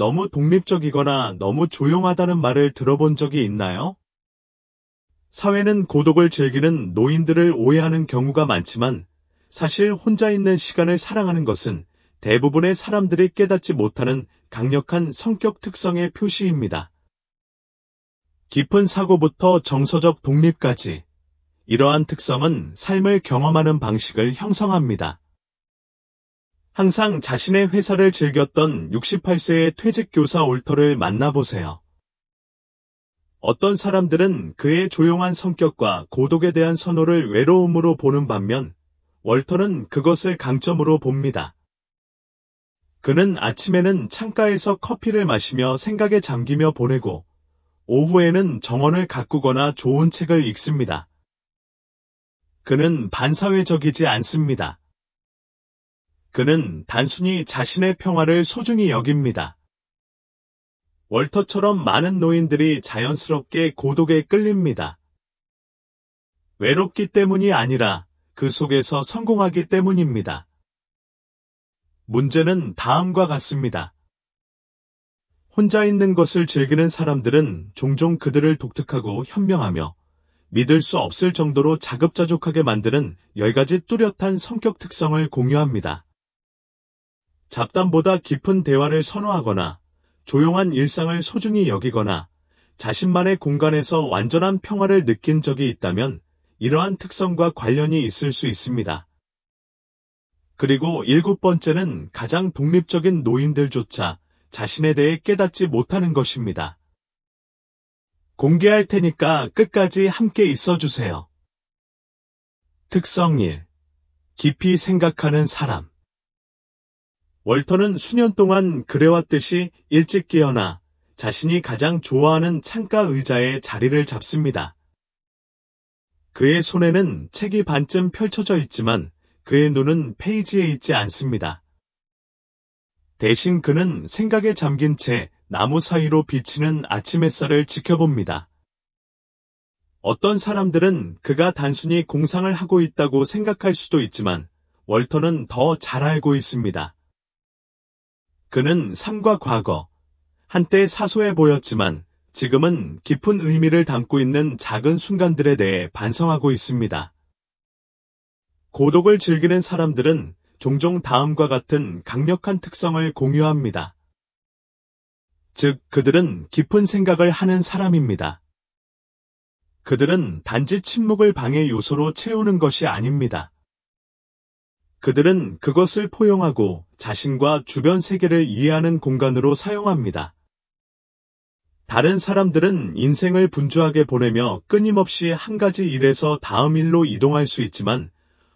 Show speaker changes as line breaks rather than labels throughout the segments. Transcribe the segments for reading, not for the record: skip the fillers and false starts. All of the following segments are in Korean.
너무 독립적이거나 너무 조용하다는 말을 들어본 적이 있나요? 사회는 고독을 즐기는 노인들을 오해하는 경우가 많지만 사실 혼자 있는 시간을 사랑하는 것은 대부분의 사람들이 깨닫지 못하는 강력한 성격 특성의 표시입니다. 깊은 사고부터 정서적 독립까지 이러한 특성은 삶을 경험하는 방식을 형성합니다. 항상 자신의 회사를 즐겼던 68세의 퇴직교사 올터를 만나보세요. 어떤 사람들은 그의 조용한 성격과 고독에 대한 선호를 외로움으로 보는 반면 월터는 그것을 강점으로 봅니다. 그는 아침에는 창가에서 커피를 마시며 생각에 잠기며 보내고 오후에는 정원을 가꾸거나 좋은 책을 읽습니다. 그는 반사회적이지 않습니다. 그는 단순히 자신의 평화를 소중히 여깁니다. 월터처럼 많은 노인들이 자연스럽게 고독에 끌립니다. 외롭기 때문이 아니라 그 속에서 성공하기 때문입니다. 문제는 다음과 같습니다. 혼자 있는 것을 즐기는 사람들은 종종 그들을 독특하고 현명하며 믿을 수 없을 정도로 자급자족하게 만드는 10가지 뚜렷한 성격 특성을 공유합니다. 잡담보다 깊은 대화를 선호하거나 조용한 일상을 소중히 여기거나 자신만의 공간에서 완전한 평화를 느낀 적이 있다면 이러한 특성과 관련이 있을 수 있습니다. 그리고 7번째는 가장 독립적인 노인들조차 자신에 대해 깨닫지 못하는 것입니다. 공개할 테니까 끝까지 함께 있어주세요. 특성 1. 깊이 생각하는 사람. 월터는 수년 동안 그래왔듯이 일찍 깨어나 자신이 가장 좋아하는 창가 의자에 자리를 잡습니다. 그의 손에는 책이 반쯤 펼쳐져 있지만 그의 눈은 페이지에 있지 않습니다. 대신 그는 생각에 잠긴 채 나무 사이로 비치는 아침 햇살을 지켜봅니다. 어떤 사람들은 그가 단순히 공상을 하고 있다고 생각할 수도 있지만 월터는 더 잘 알고 있습니다. 그는 삶과 과거, 한때 사소해 보였지만 지금은 깊은 의미를 담고 있는 작은 순간들에 대해 반성하고 있습니다. 고독을 즐기는 사람들은 종종 다음과 같은 강력한 특성을 공유합니다. 즉, 그들은 깊은 생각을 하는 사람입니다. 그들은 단지 침묵을 방해 요소로 채우는 것이 아닙니다. 그들은 그것을 포용하고 자신과 주변 세계를 이해하는 공간으로 사용합니다. 다른 사람들은 인생을 분주하게 보내며 끊임없이 한 가지 일에서 다음 일로 이동할 수 있지만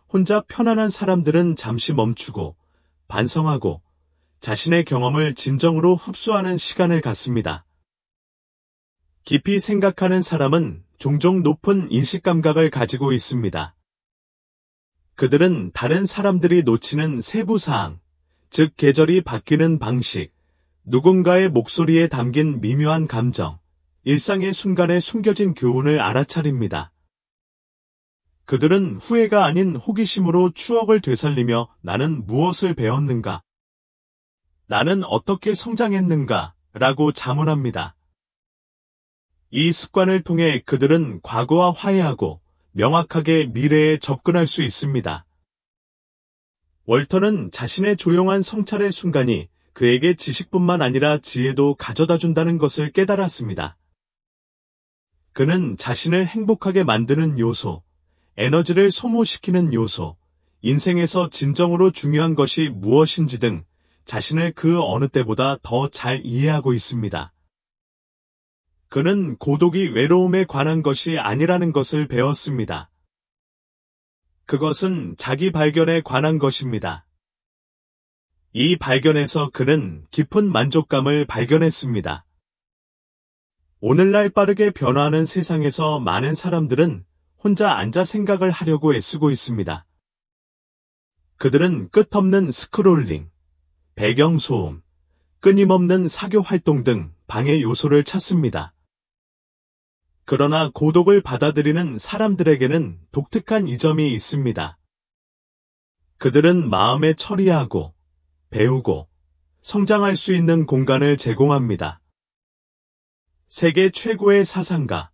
혼자 편안한 사람들은 잠시 멈추고 반성하고 자신의 경험을 진정으로 흡수하는 시간을 갖습니다. 깊이 생각하는 사람은 종종 높은 인식감각을 가지고 있습니다. 그들은 다른 사람들이 놓치는 세부사항, 즉 계절이 바뀌는 방식, 누군가의 목소리에 담긴 미묘한 감정, 일상의 순간에 숨겨진 교훈을 알아차립니다. 그들은 후회가 아닌 호기심으로 추억을 되살리며 나는 무엇을 배웠는가? 나는 어떻게 성장했는가? 라고 자문합니다. 이 습관을 통해 그들은 과거와 화해하고 명확하게 미래에 접근할 수 있습니다. 월터는 자신의 조용한 성찰의 순간이 그에게 지식뿐만 아니라 지혜도 가져다 준다는 것을 깨달았습니다. 그는 자신을 행복하게 만드는 요소, 에너지를 소모시키는 요소, 인생에서 진정으로 중요한 것이 무엇인지 등 자신을 그 어느 때보다 더 잘 이해하고 있습니다. 그는 고독이 외로움에 관한 것이 아니라는 것을 배웠습니다. 그것은 자기 발견에 관한 것입니다. 이 발견에서 그는 깊은 만족감을 발견했습니다. 오늘날 빠르게 변화하는 세상에서 많은 사람들은 혼자 앉아 생각을 하려고 애쓰고 있습니다. 그들은 끝없는 스크롤링, 배경소음, 끊임없는 사교 활동 등 방해 요소를 찾습니다. 그러나 고독을 받아들이는 사람들에게는 독특한 이점이 있습니다. 그들은 마음에 처리하고, 배우고, 성장할 수 있는 공간을 제공합니다. 세계 최고의 사상가,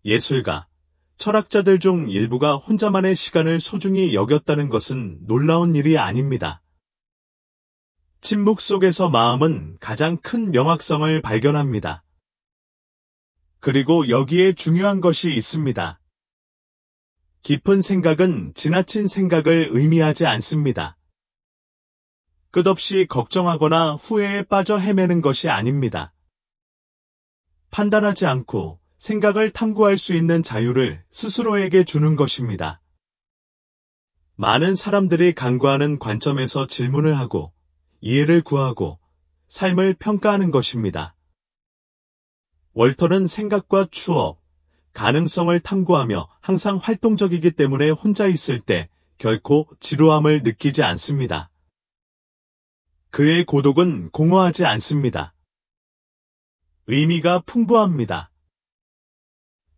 예술가, 철학자들 중 일부가 혼자만의 시간을 소중히 여겼다는 것은 놀라운 일이 아닙니다. 침묵 속에서 마음은 가장 큰 명확성을 발견합니다. 그리고 여기에 중요한 것이 있습니다. 깊은 생각은 지나친 생각을 의미하지 않습니다. 끝없이 걱정하거나 후회에 빠져 헤매는 것이 아닙니다. 판단하지 않고 생각을 탐구할 수 있는 자유를 스스로에게 주는 것입니다. 많은 사람들이 간과하는 관점에서 질문을 하고 이해를 구하고 삶을 평가하는 것입니다. 월터는 생각과 추억, 가능성을 탐구하며 항상 활동적이기 때문에 혼자 있을 때 결코 지루함을 느끼지 않습니다. 그의 고독은 공허하지 않습니다. 의미가 풍부합니다.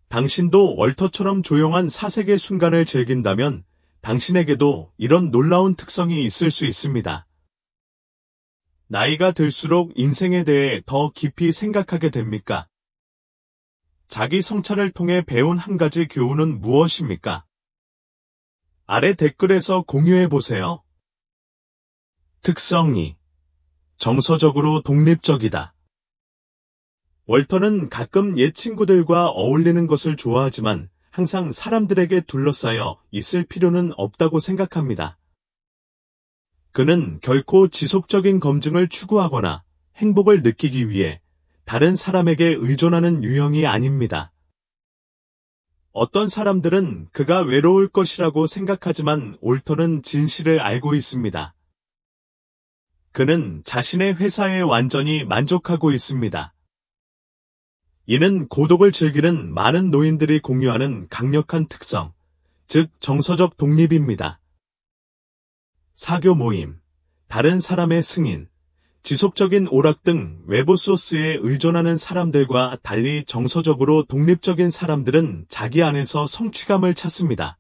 당신도 월터처럼 조용한 사색의 순간을 즐긴다면 당신에게도 이런 놀라운 특성이 있을 수 있습니다. 나이가 들수록 인생에 대해 더 깊이 생각하게 됩니까? 자기 성찰을 통해 배운 한 가지 교훈은 무엇입니까? 아래 댓글에서 공유해 보세요. 특성 2. 정서적으로 독립적이다. 월터는 가끔 옛 친구들과 어울리는 것을 좋아하지만 항상 사람들에게 둘러싸여 있을 필요는 없다고 생각합니다. 그는 결코 지속적인 검증을 추구하거나 행복을 느끼기 위해 다른 사람에게 의존하는 유형이 아닙니다. 어떤 사람들은 그가 외로울 것이라고 생각하지만 월터는 진실을 알고 있습니다. 그는 자신의 회사에 완전히 만족하고 있습니다. 이는 고독을 즐기는 많은 노인들이 공유하는 강력한 특성, 즉 정서적 독립입니다. 사교 모임, 다른 사람의 승인, 지속적인 오락 등 외부 소스에 의존하는 사람들과 달리 정서적으로 독립적인 사람들은 자기 안에서 성취감을 찾습니다.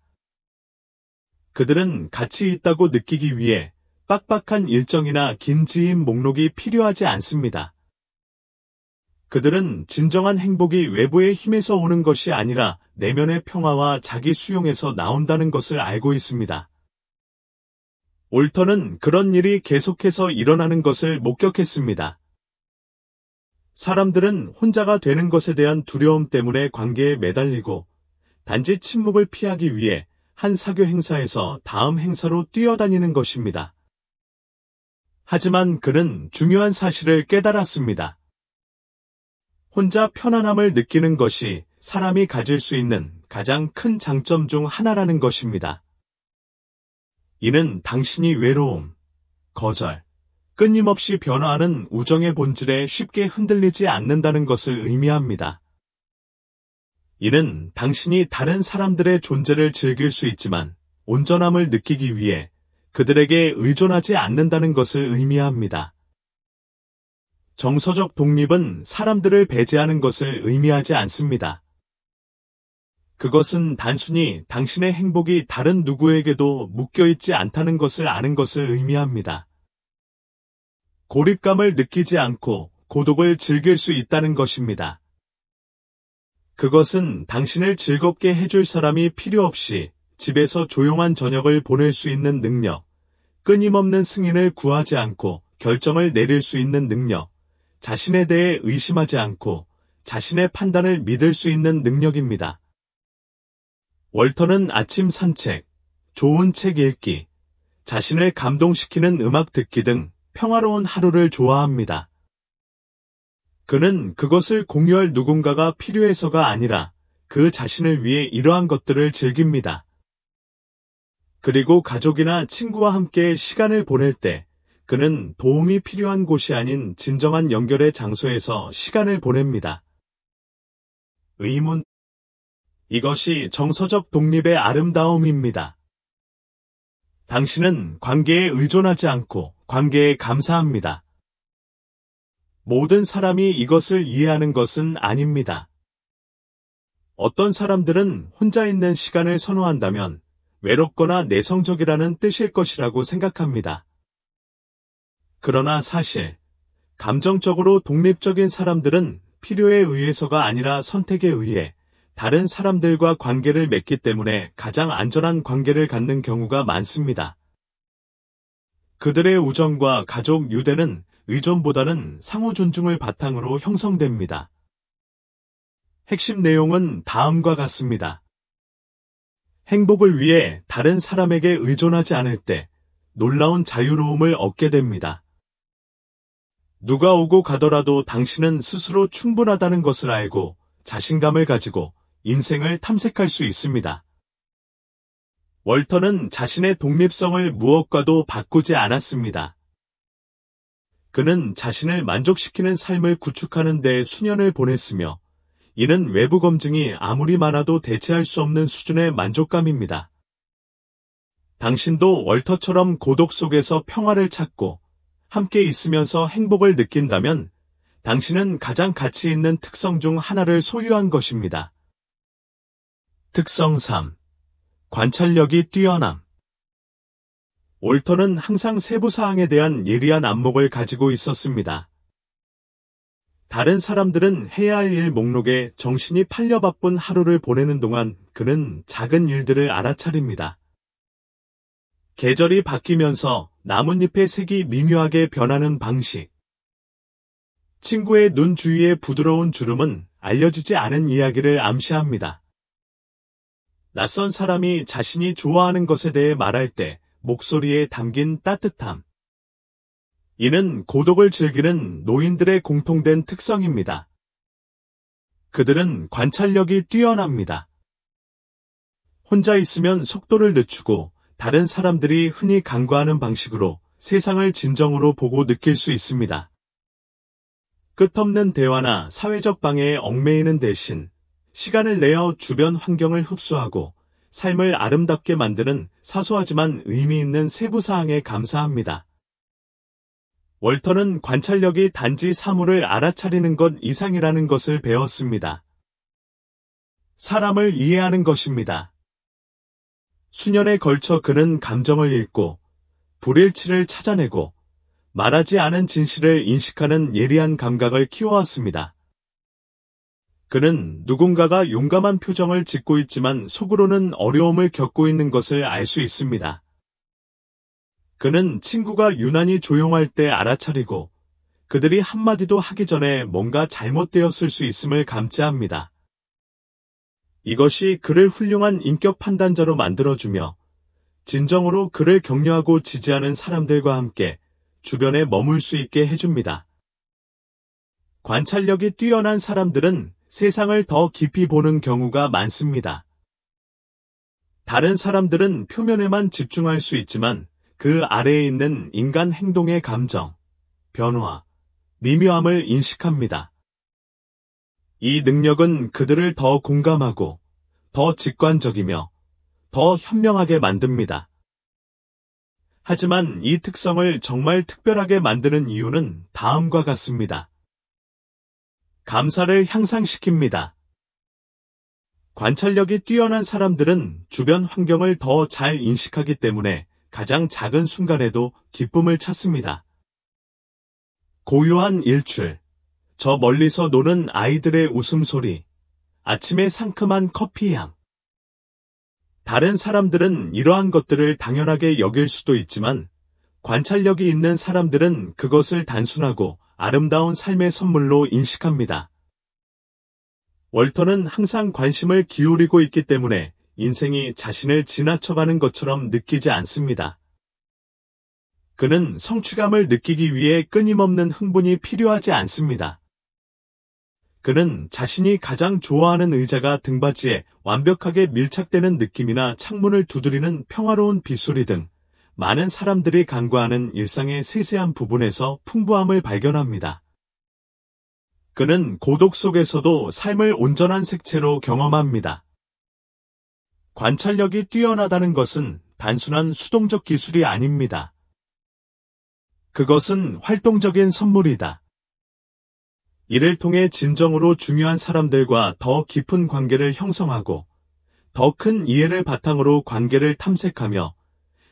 그들은 가치 있다고 느끼기 위해 빡빡한 일정이나 긴 지인 목록이 필요하지 않습니다. 그들은 진정한 행복이 외부의 힘에서 오는 것이 아니라 내면의 평화와 자기 수용에서 나온다는 것을 알고 있습니다. 월터는 그런 일이 계속해서 일어나는 것을 목격했습니다. 사람들은 혼자가 되는 것에 대한 두려움 때문에 관계에 매달리고 단지 침묵을 피하기 위해 한 사교 행사에서 다음 행사로 뛰어다니는 것입니다. 하지만 그는 중요한 사실을 깨달았습니다. 혼자 편안함을 느끼는 것이 사람이 가질 수 있는 가장 큰 장점 중 하나라는 것입니다. 이는 당신이 외로움, 거절, 끊임없이 변화하는 우정의 본질에 쉽게 흔들리지 않는다는 것을 의미합니다. 이는 당신이 다른 사람들의 존재를 즐길 수 있지만 온전함을 느끼기 위해 그들에게 의존하지 않는다는 것을 의미합니다. 정서적 독립은 사람들을 배제하는 것을 의미하지 않습니다. 그것은 단순히 당신의 행복이 다른 누구에게도 묶여있지 않다는 것을 아는 것을 의미합니다. 고립감을 느끼지 않고 고독을 즐길 수 있다는 것입니다. 그것은 당신을 즐겁게 해줄 사람이 필요 없이 집에서 조용한 저녁을 보낼 수 있는 능력, 끊임없는 승인을 구하지 않고 결정을 내릴 수 있는 능력, 자신에 대해 의심하지 않고 자신의 판단을 믿을 수 있는 능력입니다. 월터는 아침 산책, 좋은 책 읽기, 자신을 감동시키는 음악 듣기 등 평화로운 하루를 좋아합니다. 그는 그것을 공유할 누군가가 필요해서가 아니라 그 자신을 위해 이러한 것들을 즐깁니다. 그리고 가족이나 친구와 함께 시간을 보낼 때 그는 도움이 필요한 곳이 아닌 진정한 연결의 장소에서 시간을 보냅니다. 의문. 이것이 정서적 독립의 아름다움입니다. 당신은 관계에 의존하지 않고 관계에 감사합니다. 모든 사람이 이것을 이해하는 것은 아닙니다. 어떤 사람들은 혼자 있는 시간을 선호한다면 외롭거나 내성적이라는 뜻일 것이라고 생각합니다. 그러나 사실 감정적으로 독립적인 사람들은 필요에 의해서가 아니라 선택에 의해 다른 사람들과 관계를 맺기 때문에 가장 안전한 관계를 갖는 경우가 많습니다. 그들의 우정과 가족 유대는 의존보다는 상호 존중을 바탕으로 형성됩니다. 핵심 내용은 다음과 같습니다. 행복을 위해 다른 사람에게 의존하지 않을 때 놀라운 자유로움을 얻게 됩니다. 누가 오고 가더라도 당신은 스스로 충분하다는 것을 알고 자신감을 가지고 인생을 탐색할 수 있습니다. 월터는 자신의 독립성을 무엇과도 바꾸지 않았습니다. 그는 자신을 만족시키는 삶을 구축하는 데 수년을 보냈으며 이는 외부 검증이 아무리 많아도 대체할 수 없는 수준의 만족감입니다. 당신도 월터처럼 고독 속에서 평화를 찾고 함께 있으면서 행복을 느낀다면 당신은 가장 가치 있는 특성 중 하나를 소유한 것입니다. 특성 3. 관찰력이 뛰어남. 월터는 항상 세부 사항에 대한 예리한 안목을 가지고 있었습니다. 다른 사람들은 해야 할 일 목록에 정신이 팔려 바쁜 하루를 보내는 동안 그는 작은 일들을 알아차립니다. 계절이 바뀌면서 나뭇잎의 색이 미묘하게 변하는 방식. 친구의 눈 주위의 부드러운 주름은 알려지지 않은 이야기를 암시합니다. 낯선 사람이 자신이 좋아하는 것에 대해 말할 때 목소리에 담긴 따뜻함. 이는 고독을 즐기는 노인들의 공통된 특성입니다. 그들은 관찰력이 뛰어납니다. 혼자 있으면 속도를 늦추고 다른 사람들이 흔히 간과하는 방식으로 세상을 진정으로 보고 느낄 수 있습니다. 끝없는 대화나 사회적 방해에 얽매이는 대신 시간을 내어 주변 환경을 흡수하고 삶을 아름답게 만드는 사소하지만 의미 있는 세부 사항에 감사합니다. 월터는 관찰력이 단지 사물을 알아차리는 것 이상이라는 것을 배웠습니다. 사람을 이해하는 것입니다. 수년에 걸쳐 그는 감정을 읽고 불일치를 찾아내고 말하지 않은 진실을 인식하는 예리한 감각을 키워왔습니다. 그는 누군가가 용감한 표정을 짓고 있지만 속으로는 어려움을 겪고 있는 것을 알 수 있습니다. 그는 친구가 유난히 조용할 때 알아차리고 그들이 한마디도 하기 전에 뭔가 잘못되었을 수 있음을 감지합니다. 이것이 그를 훌륭한 인격 판단자로 만들어주며 진정으로 그를 격려하고 지지하는 사람들과 함께 주변에 머물 수 있게 해줍니다. 관찰력이 뛰어난 사람들은 세상을 더 깊이 보는 경우가 많습니다. 다른 사람들은 표면에만 집중할 수 있지만 그 아래에 있는 인간 행동의 감정, 변화, 미묘함을 인식합니다. 이 능력은 그들을 더 공감하고 더 직관적이며 더 현명하게 만듭니다. 하지만 이 특성을 정말 특별하게 만드는 이유는 다음과 같습니다. 감사를 향상시킵니다. 관찰력이 뛰어난 사람들은 주변 환경을 더 잘 인식하기 때문에 가장 작은 순간에도 기쁨을 찾습니다. 고요한 일출, 저 멀리서 노는 아이들의 웃음소리, 아침의 상큼한 커피향. 다른 사람들은 이러한 것들을 당연하게 여길 수도 있지만 관찰력이 있는 사람들은 그것을 단순하고 아름다운 삶의 선물로 인식합니다. 월터는 항상 관심을 기울이고 있기 때문에 인생이 자신을 지나쳐가는 것처럼 느끼지 않습니다. 그는 성취감을 느끼기 위해 끊임없는 흥분이 필요하지 않습니다. 그는 자신이 가장 좋아하는 의자가 등받이에 완벽하게 밀착되는 느낌이나 창문을 두드리는 평화로운 빗소리 등 많은 사람들이 간과하는 일상의 세세한 부분에서 풍부함을 발견합니다. 그는 고독 속에서도 삶을 온전한 색채로 경험합니다. 관찰력이 뛰어나다는 것은 단순한 수동적 기술이 아닙니다. 그것은 활동적인 선물이다. 이를 통해 진정으로 중요한 사람들과 더 깊은 관계를 형성하고 더 큰 이해를 바탕으로 관계를 탐색하며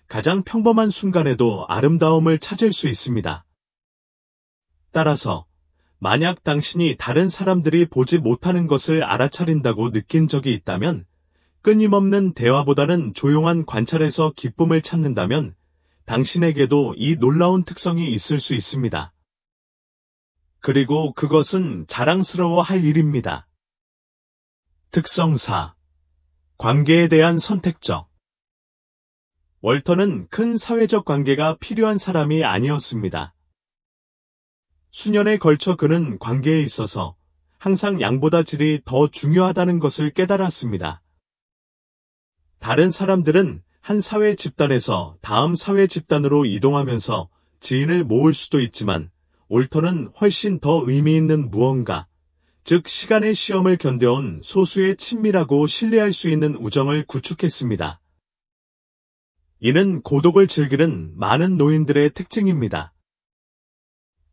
가장 평범한 순간에도 아름다움을 찾을 수 있습니다. 따라서 만약 당신이 다른 사람들이 보지 못하는 것을 알아차린다고 느낀 적이 있다면, 끊임없는 대화보다는 조용한 관찰에서 기쁨을 찾는다면 당신에게도 이 놀라운 특성이 있을 수 있습니다. 그리고 그것은 자랑스러워할 일입니다. 특성 4. 관계에 대한 선택적. 월터는 큰 사회적 관계가 필요한 사람이 아니었습니다. 수년에 걸쳐 그는 관계에 있어서 항상 양보다 질이 더 중요하다는 것을 깨달았습니다. 다른 사람들은 한 사회 집단에서 다음 사회 집단으로 이동하면서 지인을 모을 수도 있지만 월터는 훨씬 더 의미 있는 무언가, 즉 시간의 시험을 견뎌온 소수의 친밀하고 신뢰할 수 있는 우정을 구축했습니다. 이는 고독을 즐기는 많은 노인들의 특징입니다.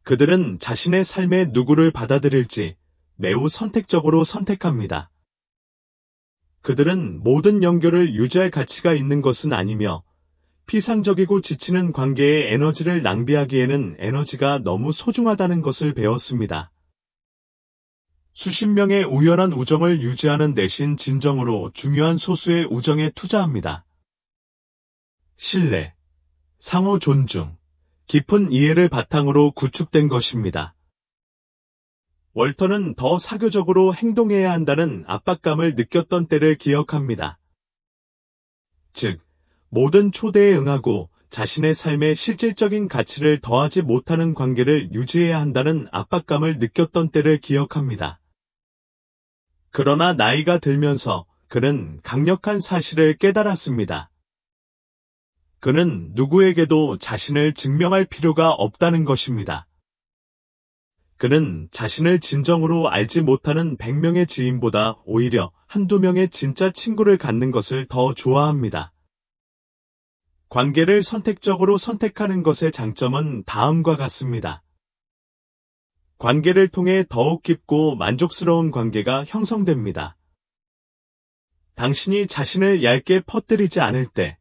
그들은 자신의 삶에 누구를 받아들일지 매우 선택적으로 선택합니다. 그들은 모든 연결을 유지할 가치가 있는 것은 아니며 피상적이고 지치는 관계에 에너지를 낭비하기에는 에너지가 너무 소중하다는 것을 배웠습니다. 수십 명의 우연한 우정을 유지하는 대신 진정으로 중요한 소수의 우정에 투자합니다. 신뢰, 상호 존중, 깊은 이해를 바탕으로 구축된 것입니다. 월터는 더 사교적으로 행동해야 한다는 압박감을 느꼈던 때를 기억합니다. 즉, 모든 초대에 응하고 자신의 삶에 실질적인 가치를 더하지 못하는 관계를 유지해야 한다는 압박감을 느꼈던 때를 기억합니다. 그러나 나이가 들면서 그는 강력한 사실을 깨달았습니다. 그는 누구에게도 자신을 증명할 필요가 없다는 것입니다. 그는 자신을 진정으로 알지 못하는 100명의 지인보다 오히려 한두 명의 진짜 친구를 갖는 것을 더 좋아합니다. 관계를 선택적으로 선택하는 것의 장점은 다음과 같습니다. 관계를 통해 더욱 깊고 만족스러운 관계가 형성됩니다. 당신이 자신을 얇게 퍼뜨리지 않을 때,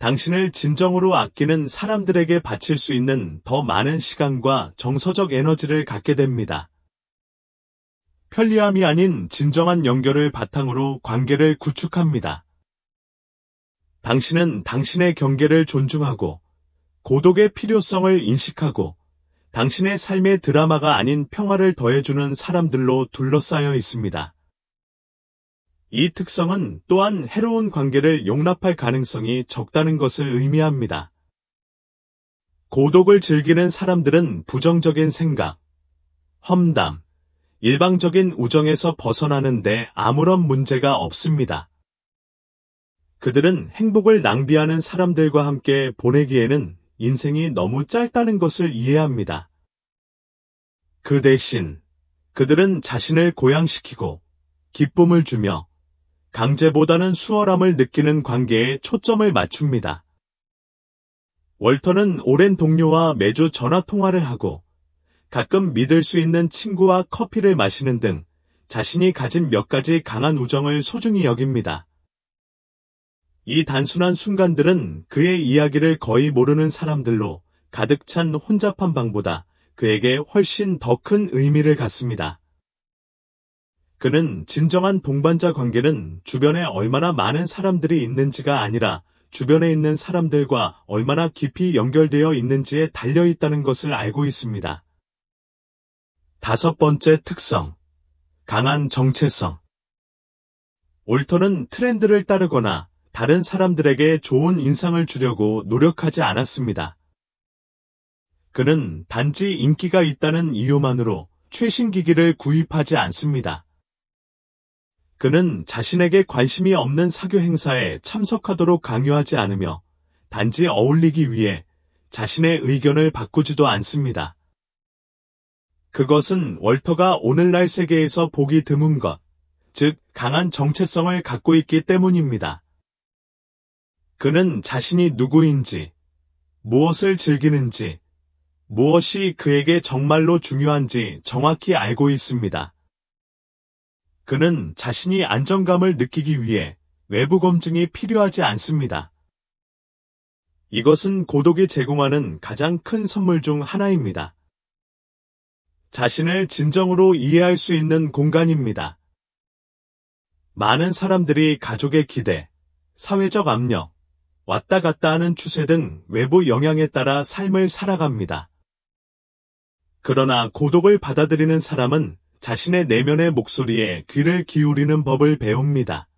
당신을 진정으로 아끼는 사람들에게 바칠 수 있는 더 많은 시간과 정서적 에너지를 갖게 됩니다. 편리함이 아닌 진정한 연결을 바탕으로 관계를 구축합니다. 당신은 당신의 경계를 존중하고 고독의 필요성을 인식하고 당신의 삶의 드라마가 아닌 평화를 더해주는 사람들로 둘러싸여 있습니다. 이 특성은 또한 해로운 관계를 용납할 가능성이 적다는 것을 의미합니다. 고독을 즐기는 사람들은 부정적인 생각, 험담, 일방적인 우정에서 벗어나는데 아무런 문제가 없습니다. 그들은 행복을 낭비하는 사람들과 함께 보내기에는 인생이 너무 짧다는 것을 이해합니다. 그 대신 그들은 자신을 고양시키고 기쁨을 주며 강제보다는 수월함을 느끼는 관계에 초점을 맞춥니다. 월터는 오랜 동료와 매주 전화통화를 하고 가끔 믿을 수 있는 친구와 커피를 마시는 등 자신이 가진 몇 가지 강한 우정을 소중히 여깁니다. 이 단순한 순간들은 그의 이야기를 거의 모르는 사람들로 가득 찬 혼잡한 방보다 그에게 훨씬 더 큰 의미를 갖습니다. 그는 진정한 동반자 관계는 주변에 얼마나 많은 사람들이 있는지가 아니라 주변에 있는 사람들과 얼마나 깊이 연결되어 있는지에 달려 있다는 것을 알고 있습니다. 5번째 특성, 강한 정체성. 월터는 트렌드를 따르거나 다른 사람들에게 좋은 인상을 주려고 노력하지 않았습니다. 그는 단지 인기가 있다는 이유만으로 최신 기기를 구입하지 않습니다. 그는 자신에게 관심이 없는 사교 행사에 참석하도록 강요하지 않으며 단지 어울리기 위해 자신의 의견을 바꾸지도 않습니다. 그것은 월터가 오늘날 세계에서 보기 드문 것, 즉 강한 정체성을 갖고 있기 때문입니다. 그는 자신이 누구인지, 무엇을 즐기는지, 무엇이 그에게 정말로 중요한지 정확히 알고 있습니다. 그는 자신이 안정감을 느끼기 위해 외부 검증이 필요하지 않습니다. 이것은 고독이 제공하는 가장 큰 선물 중 하나입니다. 자신을 진정으로 이해할 수 있는 공간입니다. 많은 사람들이 가족의 기대, 사회적 압력, 왔다 갔다 하는 추세 등 외부 영향에 따라 삶을 살아갑니다. 그러나 고독을 받아들이는 사람은 자신의 내면의 목소리에 귀를 기울이는 법을 배웁니다.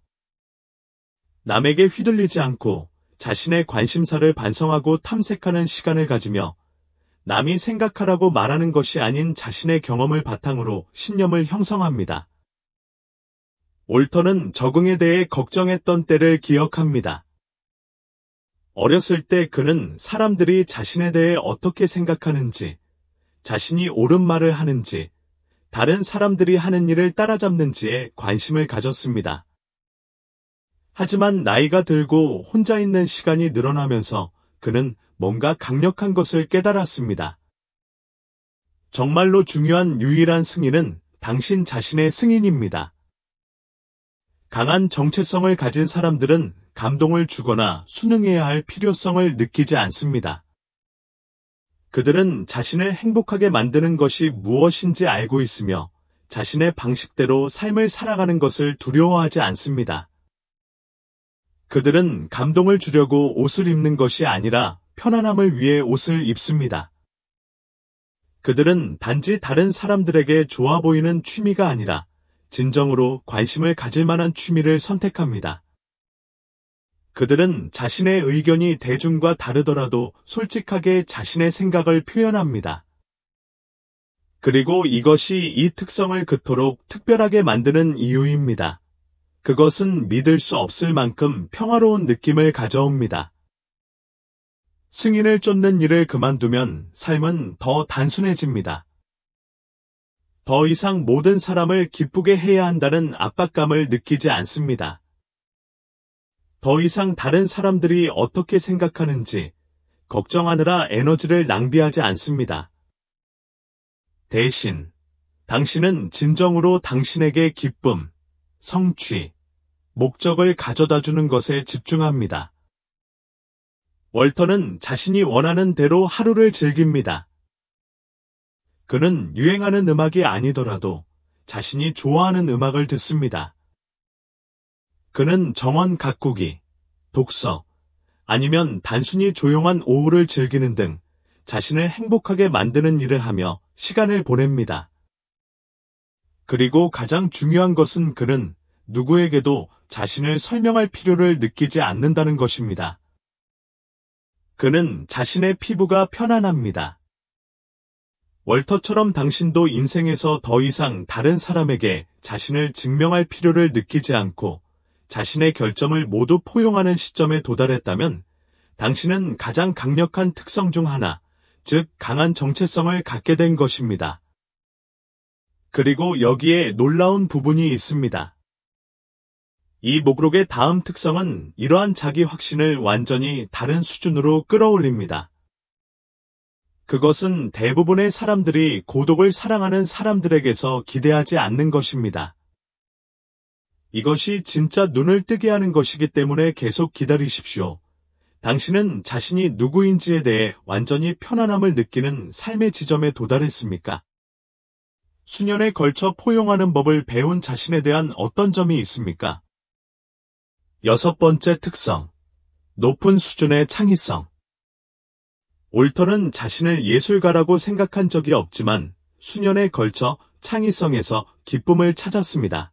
남에게 휘둘리지 않고 자신의 관심사를 반성하고 탐색하는 시간을 가지며 남이 생각하라고 말하는 것이 아닌 자신의 경험을 바탕으로 신념을 형성합니다. 올터는 적응에 대해 걱정했던 때를 기억합니다. 어렸을 때 그는 사람들이 자신에 대해 어떻게 생각하는지, 자신이 옳은 말을 하는지, 다른 사람들이 하는 일을 따라잡는지에 관심을 가졌습니다. 하지만 나이가 들고 혼자 있는 시간이 늘어나면서 그는 뭔가 강력한 것을 깨달았습니다. 정말로 중요한 유일한 승인은 당신 자신의 승인입니다. 강한 정체성을 가진 사람들은 감동을 주거나 순응해야 할 필요성을 느끼지 않습니다. 그들은 자신을 행복하게 만드는 것이 무엇인지 알고 있으며 자신의 방식대로 삶을 살아가는 것을 두려워하지 않습니다. 그들은 감동을 주려고 옷을 입는 것이 아니라 편안함을 위해 옷을 입습니다. 그들은 단지 다른 사람들에게 좋아 보이는 취미가 아니라 진정으로 관심을 가질 만한 취미를 선택합니다. 그들은 자신의 의견이 대중과 다르더라도 솔직하게 자신의 생각을 표현합니다. 그리고 이것이 이 특성을 그토록 특별하게 만드는 이유입니다. 그것은 믿을 수 없을 만큼 평화로운 느낌을 가져옵니다. 승인을 쫓는 일을 그만두면 삶은 더 단순해집니다. 더 이상 모든 사람을 기쁘게 해야 한다는 압박감을 느끼지 않습니다. 더 이상 다른 사람들이 어떻게 생각하는지 걱정하느라 에너지를 낭비하지 않습니다. 대신 당신은 진정으로 당신에게 기쁨, 성취, 목적을 가져다주는 것에 집중합니다. 월터는 자신이 원하는 대로 하루를 즐깁니다. 그는 유행하는 음악이 아니더라도 자신이 좋아하는 음악을 듣습니다. 그는 정원 가꾸기, 독서, 아니면 단순히 조용한 오후를 즐기는 등 자신을 행복하게 만드는 일을 하며 시간을 보냅니다. 그리고 가장 중요한 것은 그는 누구에게도 자신을 설명할 필요를 느끼지 않는다는 것입니다. 그는 자신의 피부가 편안합니다. 월터처럼 당신도 인생에서 더 이상 다른 사람에게 자신을 증명할 필요를 느끼지 않고 자신의 결점을 모두 포용하는 시점에 도달했다면 당신은 가장 강력한 특성 중 하나, 즉 강한 정체성을 갖게 된 것입니다. 그리고 여기에 놀라운 부분이 있습니다. 이 목록의 다음 특성은 이러한 자기 확신을 완전히 다른 수준으로 끌어올립니다. 그것은 대부분의 사람들이 고독을 사랑하는 사람들에게서 기대하지 않는 것입니다. 이것이 진짜 눈을 뜨게 하는 것이기 때문에 계속 기다리십시오. 당신은 자신이 누구인지에 대해 완전히 편안함을 느끼는 삶의 지점에 도달했습니까? 수년에 걸쳐 포용하는 법을 배운 자신에 대한 어떤 점이 있습니까? 6번째 특성, 높은 수준의 창의성. 올터는 자신을 예술가라고 생각한 적이 없지만 수년에 걸쳐 창의성에서 기쁨을 찾았습니다.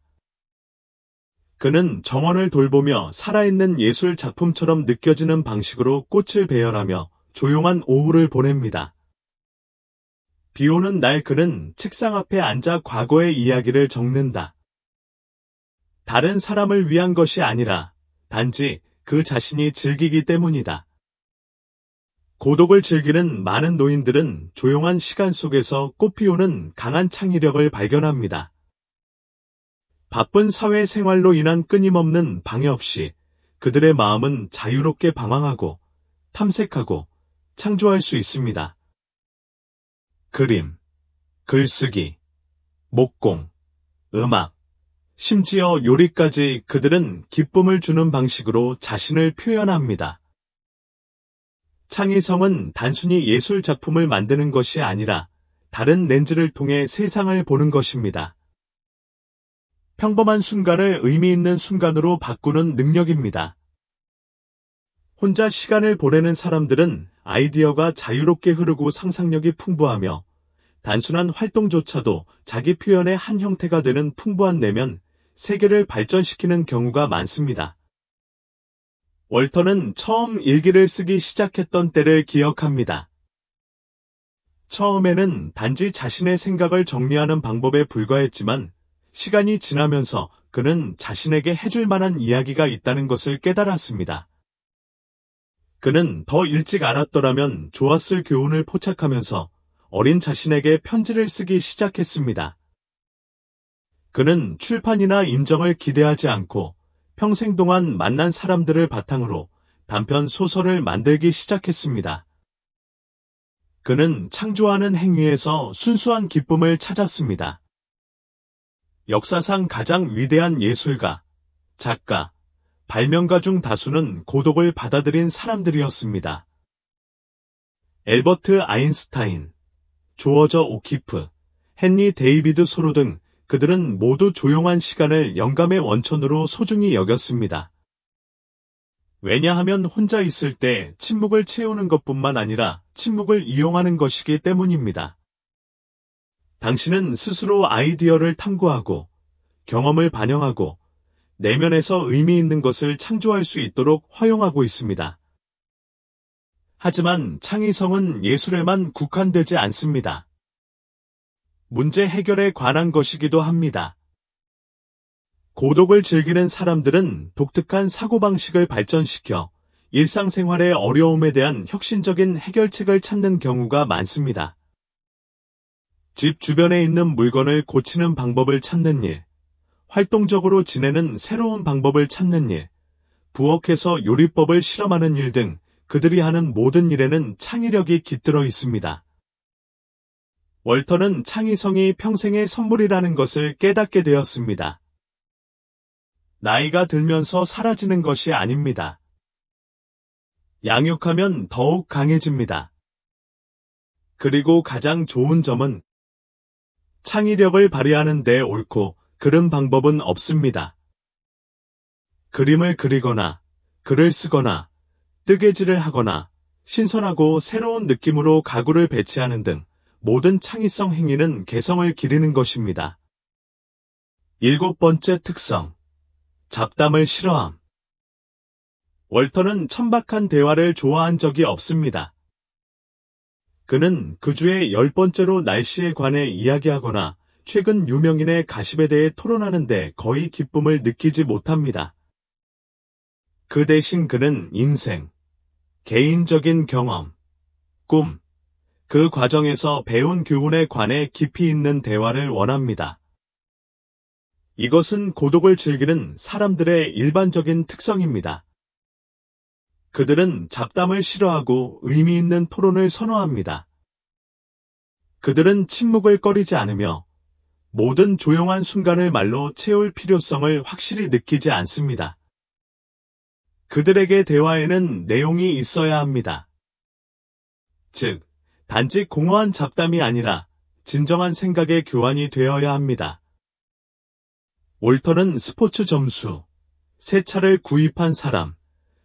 그는 정원을 돌보며 살아있는 예술 작품처럼 느껴지는 방식으로 꽃을 배열하며 조용한 오후를 보냅니다. 비 오는 날 그는 책상 앞에 앉아 과거의 이야기를 적는다. 다른 사람을 위한 것이 아니라 단지 그 자신이 즐기기 때문이다. 고독을 즐기는 많은 노인들은 조용한 시간 속에서 꽃피우는 강한 창의력을 발견합니다. 바쁜 사회생활로 인한 끊임없는 방해 없이 그들의 마음은 자유롭게 방황하고 탐색하고 창조할 수 있습니다. 그림, 글쓰기, 목공, 음악, 심지어 요리까지 그들은 기쁨을 주는 방식으로 자신을 표현합니다. 창의성은 단순히 예술 작품을 만드는 것이 아니라 다른 렌즈를 통해 세상을 보는 것입니다. 평범한 순간을 의미 있는 순간으로 바꾸는 능력입니다. 혼자 시간을 보내는 사람들은 아이디어가 자유롭게 흐르고 상상력이 풍부하며 단순한 활동조차도 자기 표현의 한 형태가 되는 풍부한 내면, 세계를 발전시키는 경우가 많습니다. 월터는 처음 일기를 쓰기 시작했던 때를 기억합니다. 처음에는 단지 자신의 생각을 정리하는 방법에 불과했지만 시간이 지나면서 그는 자신에게 해줄 만한 이야기가 있다는 것을 깨달았습니다. 그는 더 일찍 알았더라면 좋았을 교훈을 포착하면서 어린 자신에게 편지를 쓰기 시작했습니다. 그는 출판이나 인정을 기대하지 않고 평생 동안 만난 사람들을 바탕으로 단편 소설을 만들기 시작했습니다. 그는 창조하는 행위에서 순수한 기쁨을 찾았습니다. 역사상 가장 위대한 예술가, 작가, 발명가 중 다수는 고독을 받아들인 사람들이었습니다. 엘버트 아인슈타인, 조어저 오키프, 헨리 데이비드 소로 등 그들은 모두 조용한 시간을 영감의 원천으로 소중히 여겼습니다. 왜냐하면 혼자 있을 때 침묵을 채우는 것뿐만 아니라 침묵을 이용하는 것이기 때문입니다. 당신은 스스로 아이디어를 탐구하고 경험을 반영하고 내면에서 의미 있는 것을 창조할 수 있도록 허용하고 있습니다. 하지만 창의성은 예술에만 국한되지 않습니다. 문제 해결에 관한 것이기도 합니다. 고독을 즐기는 사람들은 독특한 사고방식을 발전시켜 일상생활의 어려움에 대한 혁신적인 해결책을 찾는 경우가 많습니다. 집 주변에 있는 물건을 고치는 방법을 찾는 일, 활동적으로 지내는 새로운 방법을 찾는 일, 부엌에서 요리법을 실험하는 일 등 그들이 하는 모든 일에는 창의력이 깃들어 있습니다. 월터는 창의성이 평생의 선물이라는 것을 깨닫게 되었습니다. 나이가 들면서 사라지는 것이 아닙니다. 양육하면 더욱 강해집니다. 그리고 가장 좋은 점은 창의력을 발휘하는 데 옳고 그른 방법은 없습니다. 그림을 그리거나 글을 쓰거나 뜨개질을 하거나 신선하고 새로운 느낌으로 가구를 배치하는 등 모든 창의성 행위는 개성을 기리는 것입니다. 7번째 특성, 잡담을 싫어함. 월터는 천박한 대화를 좋아한 적이 없습니다. 그는 그 주에 10번째로 날씨에 관해 이야기하거나 최근 유명인의 가십에 대해 토론하는데 거의 기쁨을 느끼지 못합니다. 그 대신 그는 인생, 개인적인 경험, 꿈, 그 과정에서 배운 교훈에 관해 깊이 있는 대화를 원합니다. 이것은 고독을 즐기는 사람들의 일반적인 특성입니다. 그들은 잡담을 싫어하고 의미 있는 토론을 선호합니다. 그들은 침묵을 꺼리지 않으며 모든 조용한 순간을 말로 채울 필요성을 확실히 느끼지 않습니다. 그들에게 대화에는 내용이 있어야 합니다. 즉, 단지 공허한 잡담이 아니라 진정한 생각의 교환이 되어야 합니다. 월터는 스포츠 점수, 새 차를 구입한 사람,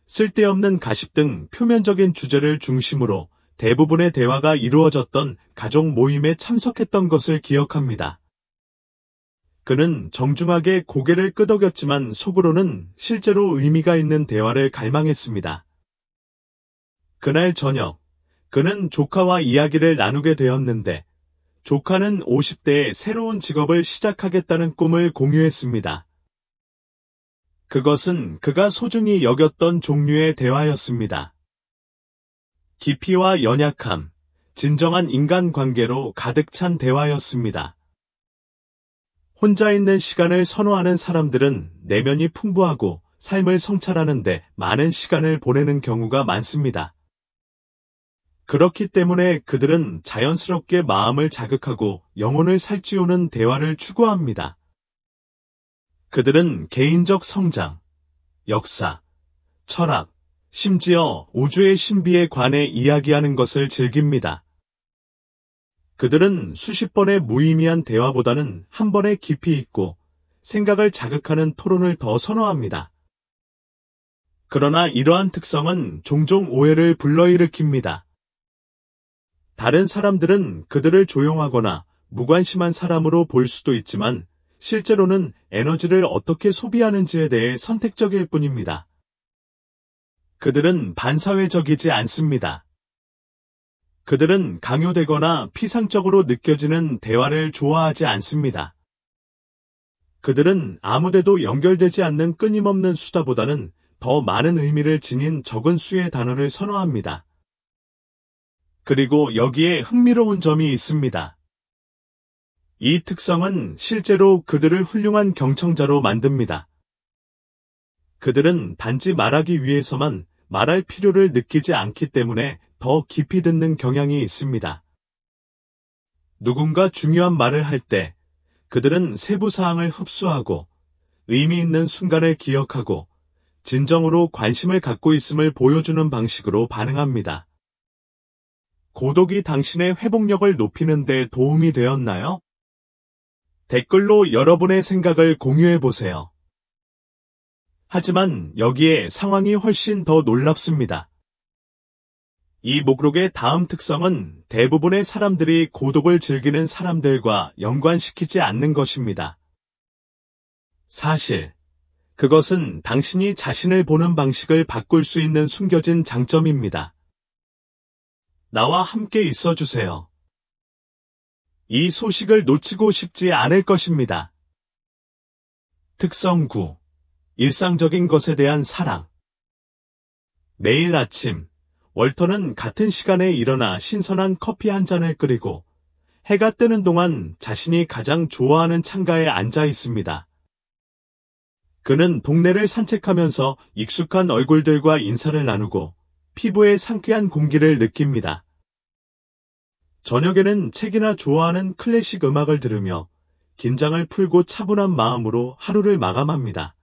쓸데없는 가십 등 표면적인 주제를 중심으로 대부분의 대화가 이루어졌던 가족 모임에 참석했던 것을 기억합니다. 그는 정중하게 고개를 끄덕였지만 속으로는 실제로 의미가 있는 대화를 갈망했습니다. 그날 저녁, 그는 조카와 이야기를 나누게 되었는데 조카는 50대에 새로운 직업을 시작하겠다는 꿈을 공유했습니다. 그것은 그가 소중히 여겼던 종류의 대화였습니다. 깊이와 연약함, 진정한 인간관계로 가득 찬 대화였습니다. 혼자 있는 시간을 선호하는 사람들은 내면이 풍부하고 삶을 성찰하는데 많은 시간을 보내는 경우가 많습니다. 그렇기 때문에 그들은 자연스럽게 마음을 자극하고 영혼을 살찌우는 대화를 추구합니다. 그들은 개인적 성장, 역사, 철학, 심지어 우주의 신비에 관해 이야기하는 것을 즐깁니다. 그들은 수십 번의 무의미한 대화보다는 한 번의 깊이 있고 생각을 자극하는 토론을 더 선호합니다. 그러나 이러한 특성은 종종 오해를 불러일으킵니다. 다른 사람들은 그들을 조용하거나 무관심한 사람으로 볼 수도 있지만 실제로는 에너지를 어떻게 소비하는지에 대해 선택적일 뿐입니다. 그들은 반사회적이지 않습니다. 그들은 강요되거나 피상적으로 느껴지는 대화를 좋아하지 않습니다. 그들은 아무데도 연결되지 않는 끊임없는 수다보다는 더 많은 의미를 지닌 적은 수의 단어를 선호합니다. 그리고 여기에 흥미로운 점이 있습니다. 이 특성은 실제로 그들을 훌륭한 경청자로 만듭니다. 그들은 단지 말하기 위해서만 말할 필요를 느끼지 않기 때문에 더 깊이 듣는 경향이 있습니다. 누군가 중요한 말을 할 때 그들은 세부 사항을 흡수하고 의미 있는 순간을 기억하고 진정으로 관심을 갖고 있음을 보여주는 방식으로 반응합니다. 고독이 당신의 회복력을 높이는 데 도움이 되었나요? 댓글로 여러분의 생각을 공유해 보세요. 하지만 여기에 상황이 훨씬 더 놀랍습니다. 이 목록의 다음 특성은 대부분의 사람들이 고독을 즐기는 사람들과 연관시키지 않는 것입니다. 사실, 그것은 당신이 자신을 보는 방식을 바꿀 수 있는 숨겨진 장점입니다. 나와 함께 있어 주세요. 이 소식을 놓치고 싶지 않을 것입니다. 특성 9. 일상적인 것에 대한 사랑. 매일 아침, 월터는 같은 시간에 일어나 신선한 커피 한 잔을 끓이고 해가 뜨는 동안 자신이 가장 좋아하는 창가에 앉아 있습니다. 그는 동네를 산책하면서 익숙한 얼굴들과 인사를 나누고 피부의 상쾌한 공기를 느낍니다. 저녁에는 책이나 좋아하는 클래식 음악을 들으며 긴장을 풀고 차분한 마음으로 하루를 마감합니다.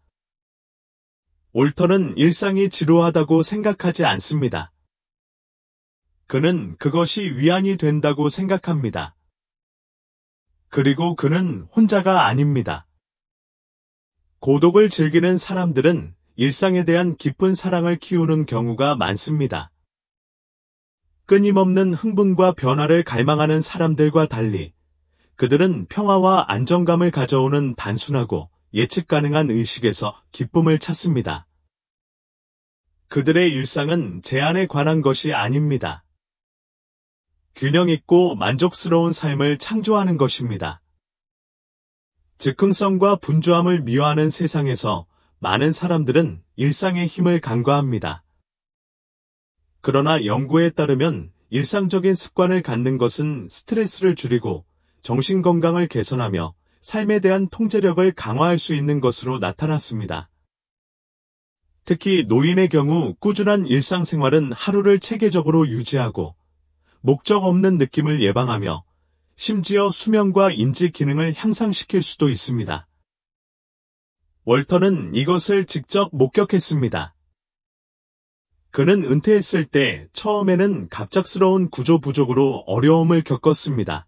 올터는 일상이 지루하다고 생각하지 않습니다. 그는 그것이 위안이 된다고 생각합니다. 그리고 그는 혼자가 아닙니다. 고독을 즐기는 사람들은 일상에 대한 깊은 사랑을 키우는 경우가 많습니다. 끊임없는 흥분과 변화를 갈망하는 사람들과 달리 그들은 평화와 안정감을 가져오는 단순하고 예측 가능한 의식에서 기쁨을 찾습니다. 그들의 일상은 제한에 관한 것이 아닙니다. 균형 있고 만족스러운 삶을 창조하는 것입니다. 즉흥성과 분주함을 미화하는 세상에서 많은 사람들은 일상의 힘을 간과합니다. 그러나 연구에 따르면 일상적인 습관을 갖는 것은 스트레스를 줄이고 정신 건강을 개선하며 삶에 대한 통제력을 강화할 수 있는 것으로 나타났습니다. 특히 노인의 경우 꾸준한 일상생활은 하루를 체계적으로 유지하고 목적 없는 느낌을 예방하며 심지어 수면과 인지 기능을 향상시킬 수도 있습니다. 월터는 이것을 직접 목격했습니다. 그는 은퇴했을 때 처음에는 갑작스러운 구조 부족으로 어려움을 겪었습니다.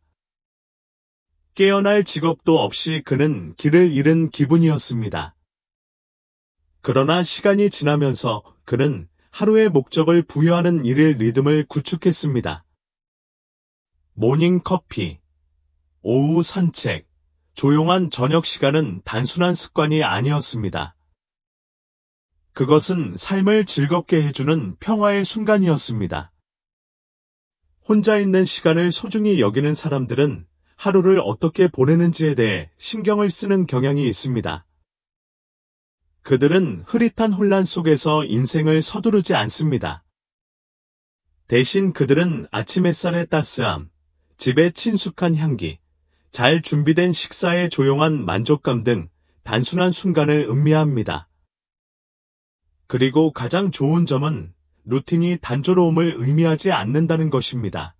깨어날 직업도 없이 그는 길을 잃은 기분이었습니다. 그러나 시간이 지나면서 그는 하루의 목적을 부여하는 일일 리듬을 구축했습니다. 모닝 커피, 오후 산책, 조용한 저녁 시간은 단순한 습관이 아니었습니다. 그것은 삶을 즐겁게 해주는 평화의 순간이었습니다. 혼자 있는 시간을 소중히 여기는 사람들은 하루를 어떻게 보내는지에 대해 신경을 쓰는 경향이 있습니다. 그들은 흐릿한 혼란 속에서 인생을 서두르지 않습니다. 대신 그들은 아침 햇살의 따스함, 집의 친숙한 향기, 잘 준비된 식사의 조용한 만족감 등 단순한 순간을 음미합니다. 그리고 가장 좋은 점은 루틴이 단조로움을 의미하지 않는다는 것입니다.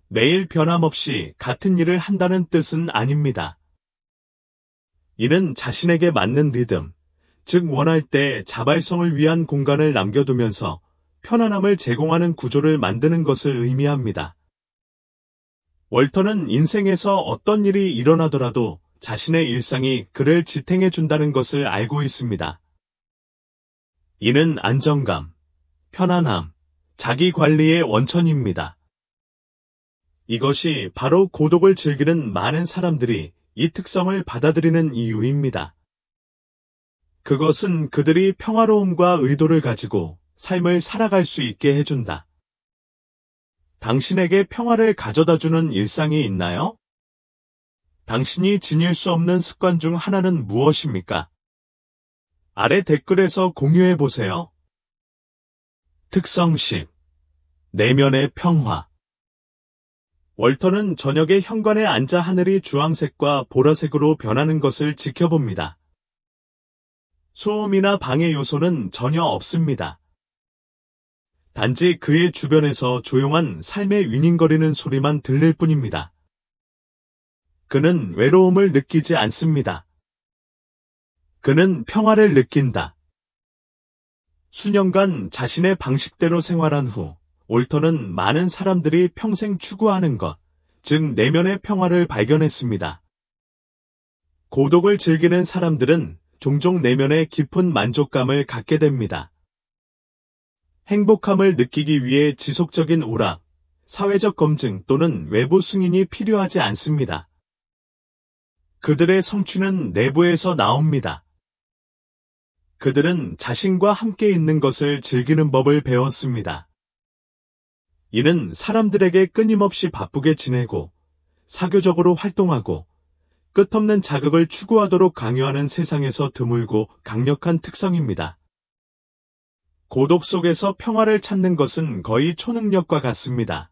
매일 변함없이 같은 일을 한다는 뜻은 아닙니다. 이는 자신에게 맞는 리듬, 즉 원할 때 자발성을 위한 공간을 남겨두면서 편안함을 제공하는 구조를 만드는 것을 의미합니다. 월터는 인생에서 어떤 일이 일어나더라도 자신의 일상이 그를 지탱해준다는 것을 알고 있습니다. 이는 안정감, 편안함, 자기 관리의 원천입니다. 이것이 바로 고독을 즐기는 많은 사람들이 이 특성을 받아들이는 이유입니다. 그것은 그들이 평화로움과 의도를 가지고 삶을 살아갈 수 있게 해준다. 당신에게 평화를 가져다주는 일상이 있나요? 당신이 지닐 수 없는 습관 중 하나는 무엇입니까? 아래 댓글에서 공유해보세요. 특성 10. 내면의 평화. 월터는 저녁에 현관에 앉아 하늘이 주황색과 보라색으로 변하는 것을 지켜봅니다. 소음이나 방해 요소는 전혀 없습니다. 단지 그의 주변에서 조용한 삶의 윙윙거리는 소리만 들릴 뿐입니다. 그는 외로움을 느끼지 않습니다. 그는 평화를 느낀다. 수년간 자신의 방식대로 생활한 후 월터는 많은 사람들이 평생 추구하는 것, 즉 내면의 평화를 발견했습니다. 고독을 즐기는 사람들은 종종 내면의 깊은 만족감을 갖게 됩니다. 행복함을 느끼기 위해 지속적인 오락, 사회적 검증 또는 외부 승인이 필요하지 않습니다. 그들의 성취는 내부에서 나옵니다. 그들은 자신과 함께 있는 것을 즐기는 법을 배웠습니다. 이는 사람들에게 끊임없이 바쁘게 지내고 사교적으로 활동하고 끝없는 자극을 추구하도록 강요하는 세상에서 드물고 강력한 특성입니다. 고독 속에서 평화를 찾는 것은 거의 초능력과 같습니다.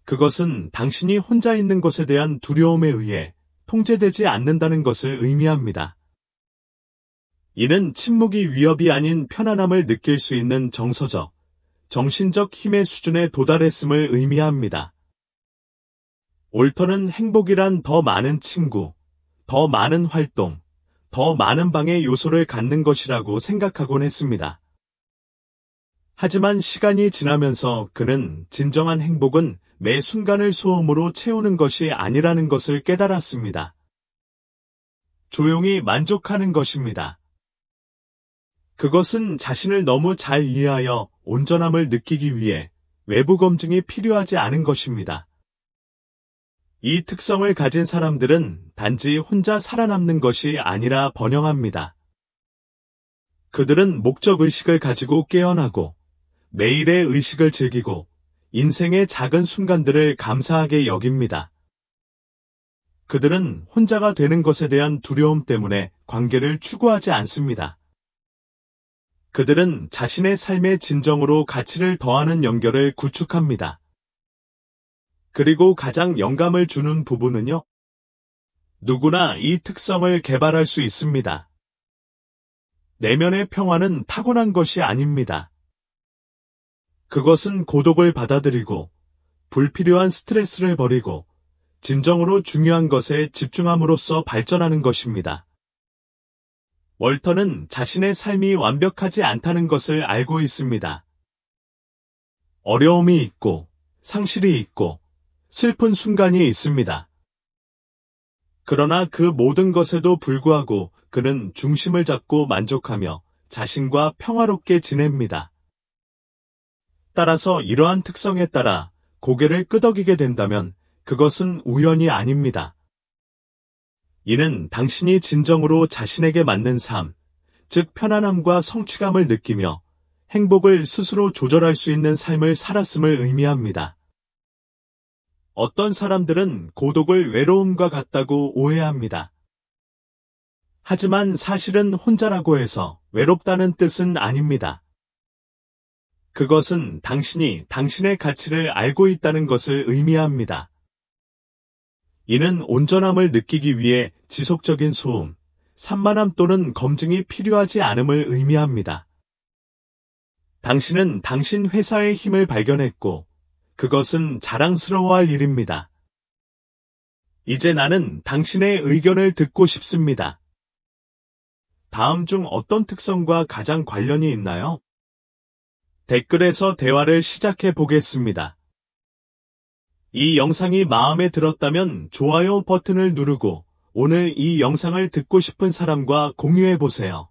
그것은 당신이 혼자 있는 것에 대한 두려움에 의해 통제되지 않는다는 것을 의미합니다. 이는 침묵이 위협이 아닌 편안함을 느낄 수 있는 정서적, 정신적 힘의 수준에 도달했음을 의미합니다. 월터는 행복이란 더 많은 친구, 더 많은 활동, 더 많은 방해 요소를 갖는 것이라고 생각하곤 했습니다. 하지만 시간이 지나면서 그는 진정한 행복은 매 순간을 소음으로 채우는 것이 아니라는 것을 깨달았습니다. 조용히 만족하는 것입니다. 그것은 자신을 너무 잘 이해하여 온전함을 느끼기 위해 외부 검증이 필요하지 않은 것입니다. 이 특성을 가진 사람들은 단지 혼자 살아남는 것이 아니라 번영합니다. 그들은 목적의식을 가지고 깨어나고 매일의 의식을 즐기고 인생의 작은 순간들을 감사하게 여깁니다. 그들은 혼자가 되는 것에 대한 두려움 때문에 관계를 추구하지 않습니다. 그들은 자신의 삶의 진정으로 가치를 더하는 연결을 구축합니다. 그리고 가장 영감을 주는 부분은요. 누구나 이 특성을 개발할 수 있습니다. 내면의 평화는 타고난 것이 아닙니다. 그것은 고독을 받아들이고 불필요한 스트레스를 버리고 진정으로 중요한 것에 집중함으로써 발전하는 것입니다. 월터는 자신의 삶이 완벽하지 않다는 것을 알고 있습니다. 어려움이 있고 상실이 있고 슬픈 순간이 있습니다. 그러나 그 모든 것에도 불구하고 그는 중심을 잡고 만족하며 자신과 평화롭게 지냅니다. 따라서 이러한 특성에 따라 고개를 끄덕이게 된다면 그것은 우연이 아닙니다. 이는 당신이 진정으로 자신에게 맞는 삶, 즉 편안함과 성취감을 느끼며 행복을 스스로 조절할 수 있는 삶을 살았음을 의미합니다. 어떤 사람들은 고독을 외로움과 같다고 오해합니다. 하지만 사실은 혼자라고 해서 외롭다는 뜻은 아닙니다. 그것은 당신이 당신의 가치를 알고 있다는 것을 의미합니다. 이는 온전함을 느끼기 위해 지속적인 소음, 산만함 또는 검증이 필요하지 않음을 의미합니다. 당신은 당신 회사의 힘을 발견했고 그것은 자랑스러워할 일입니다. 이제 나는 당신의 의견을 듣고 싶습니다. 다음 중 어떤 특성과 가장 관련이 있나요? 댓글에서 대화를 시작해 보겠습니다. 이 영상이 마음에 들었다면 좋아요 버튼을 누르고 오늘 이 영상을 듣고 싶은 사람과 공유해 보세요.